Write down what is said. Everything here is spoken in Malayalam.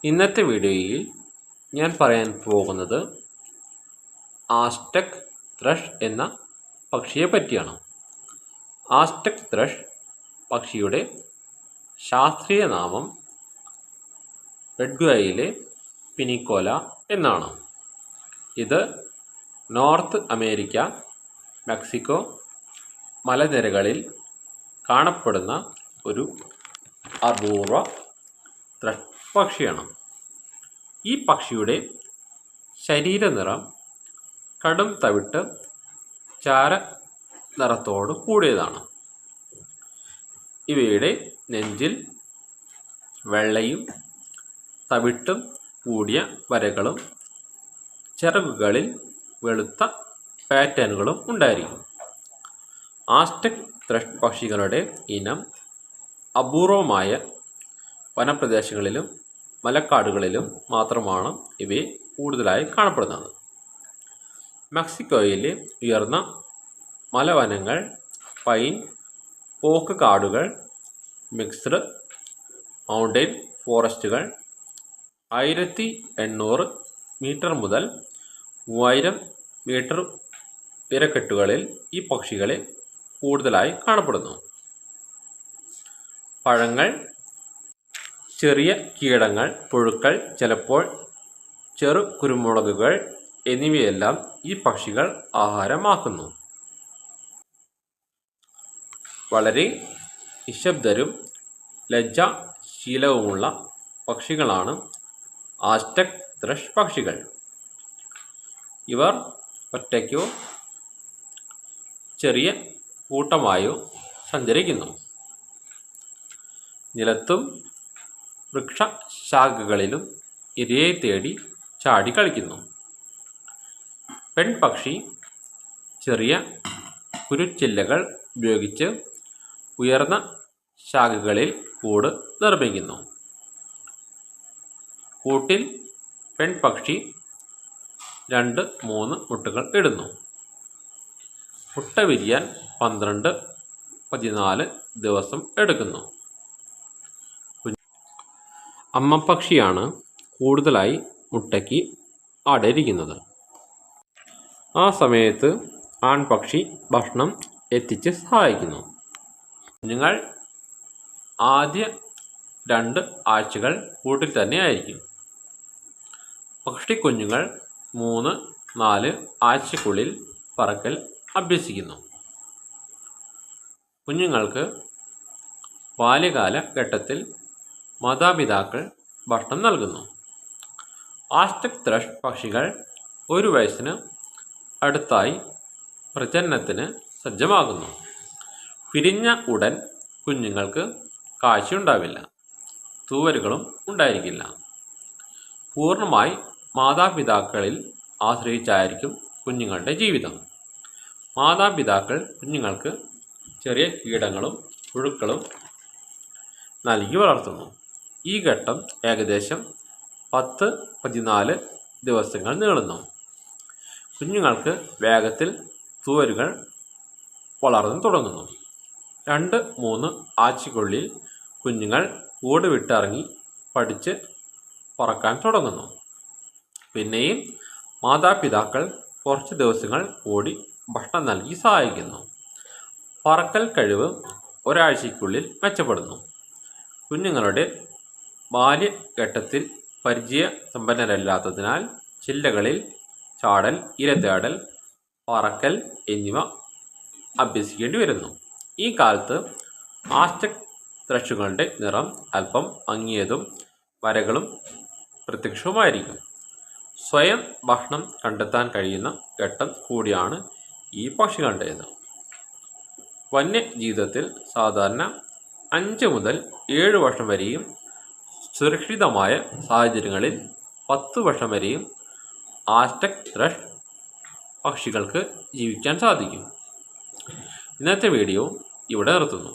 ഇന്നത്തെ വീഡിയോയിൽ ഞാൻ പറയാൻ പോകുന്നത് ആസ്ടെക് ത്രഷ് എന്ന പക്ഷിയെ പറ്റിയാണ്. ആസ്ടെക് ത്രഷ് പക്ഷിയുടെ ശാസ്ത്രീയ നാമം റെഡ്ഗ്വയിലെ പിനിക്കോല എന്നാണ്. ഇത് നോർത്ത് അമേരിക്ക, മെക്സിക്കോ മലനിരകളിൽ കാണപ്പെടുന്ന ഒരു അപൂർവ ത്രഷ് പക്ഷിയാണ്. ഈ പക്ഷിയുടെ ശരീരനിറം കടും തവിട്ട് ചാര നിറത്തോട് കൂടിയതാണ്. ഇവയുടെ നെഞ്ചിൽ വെള്ളയും തവിട്ടും കൂടിയ വരകളും ചിറകുകളിൽ വെളുത്ത പാറ്റേണുകളും ഉണ്ടായിരിക്കും. ആസ്ടെക് ത്രഷ് പക്ഷികളുടെ ഇനം അപൂർവമായ വനപ്രദേശങ്ങളിലും മലക്കാടുകളിലും മാത്രമാണ് ഇവയെ കൂടുതലായി കാണപ്പെടുന്നത്. മെക്സിക്കോയിലെ ഉയർന്ന മലവനങ്ങൾ, പൈൻ ഓക്ക് കാടുകൾ, മിക്സ്ഡ് മൗണ്ടെയ്ൻ ഫോറസ്റ്റുകൾ, 1800 മീറ്റർ മുതൽ 3000 മീറ്റർ ഉയരക്കെട്ടുകളിൽ ഈ പക്ഷികളെ കൂടുതലായി കാണപ്പെടുന്നു. പഴങ്ങൾ, ചെറിയ കീടങ്ങൾ, പുഴുക്കൾ, ചിലപ്പോൾ ചെറു കുരുമുളകുകൾ എന്നിവയെല്ലാം ഈ പക്ഷികൾ ആഹാരമാക്കുന്നു. വളരെ നിശബ്ദരും ലജ്ജാശീലവുമുള്ള പക്ഷികളാണ് ആസ്ടെക് ത്രഷ് പക്ഷികൾ. ഇവർ ഒറ്റയ്ക്കോ ചെറിയ കൂട്ടമായോ സഞ്ചരിക്കുന്നു. നിലത്തും വൃക്ഷശാഖകളിലും ഇരയെ തേടി ചാടി കളിക്കുന്നു. പെൺപക്ഷി ചെറിയ കുരുച്ചില്ലകൾ ഉപയോഗിച്ച് ഉയർന്ന ശാഖകളിൽ കൂട് നിർമ്മിക്കുന്നു. കൂട്ടിൽ പെൺപക്ഷി 2-3 മുട്ടകൾ ഇടുന്നു. മുട്ട വിരിയാൻ 12-14 ദിവസം എടുക്കുന്നു. അമ്മപ്പക്ഷിയാണ് കൂടുതലായി മുട്ടയ്ക്ക് അടയിരിക്കുന്നത്. ആ സമയത്ത് ആൺപക്ഷി ഭക്ഷണം എത്തിച്ച് സഹായിക്കുന്നു. കുഞ്ഞുങ്ങൾ ആദ്യ 2 ആഴ്ചകൾ കൂട്ടിൽ തന്നെ ആയിരിക്കും. പക്ഷിക്കുഞ്ഞുങ്ങൾ 3-4 ആഴ്ചയ്ക്കുള്ളിൽ പറക്കൽ അഭ്യസിക്കുന്നു. കുഞ്ഞുങ്ങൾക്ക് ബാല്യകാല ഘട്ടത്തിൽ മാതാപിതാക്കൾ ഭക്ഷണം നൽകുന്നു. ആസ്ടെക് ത്രഷ് പക്ഷികൾ 1 വയസ്സിന് അടുത്തായി പ്രജനനത്തിന് സജ്ജമാകുന്നു. വിരിഞ്ഞ ഉടൻ കുഞ്ഞുങ്ങൾക്ക് കാഴ്ചയുണ്ടാവില്ല, തൂവലുകളും ഉണ്ടായിരിക്കില്ല. പൂർണ്ണമായി മാതാപിതാക്കളിൽ ആശ്രയിച്ചായിരിക്കും കുഞ്ഞുങ്ങളുടെ ജീവിതം. മാതാപിതാക്കൾ കുഞ്ഞുങ്ങൾക്ക് ചെറിയ കീടങ്ങളും പുഴുക്കളും നൽകി വളർത്തുന്നു. ഈ ഘട്ടം ഏകദേശം 10-14 ദിവസങ്ങൾ നീളുന്നു. കുഞ്ഞുങ്ങൾക്ക് വേഗത്തിൽ തൂവലുകൾ വളർന്നു തുടങ്ങുന്നു. 2-3 ആഴ്ചയ്ക്കുള്ളിൽ കുഞ്ഞുങ്ങൾ കൂട് വിട്ടിറങ്ങി പഠിച്ച് പറക്കാൻ തുടങ്ങുന്നു. പിന്നെയും മാതാപിതാക്കൾ കുറച്ച് ദിവസങ്ങൾ കൂടി ഭക്ഷണം നൽകി സഹായിക്കുന്നു. പറക്കൽ കഴിവ് ഒരാഴ്ചയ്ക്കുള്ളിൽ മെച്ചപ്പെടുന്നു. കുഞ്ഞുങ്ങളുടെ ബാല്യഘട്ടത്തിൽ പരിചയ സമ്പന്നരല്ലാത്തതിനാൽ ചില്ലകളിൽ ചാടൽ, ഇരതേടൽ, പറക്കൽ എന്നിവ അഭ്യസിക്കേണ്ടി വരുന്നു. ഈ കാലത്ത് ആസ്ടെക് ത്രഷുകളുടെ നിറം അല്പം മങ്ങിയതും വരകളും പ്രത്യക്ഷവുമായിരിക്കും. സ്വയം ഭക്ഷണം കണ്ടെത്താൻ കഴിയുന്ന ഘട്ടം കൂടിയാണ് ഈ പക്ഷികളുടേത്. വന്യജീവിതത്തിൽ സാധാരണ 5 മുതൽ 7 വർഷം വരെയും സുരക്ഷിതമായ സാഹചര്യങ്ങളിൽ 10 വർഷം വരെയും ആസ്ടെക് ത്രഷ് പക്ഷികൾക്ക് ജീവിക്കാൻ സാധിക്കും. ഇന്നത്തെ വീഡിയോ ഇവിടെ നിർത്തുന്നു.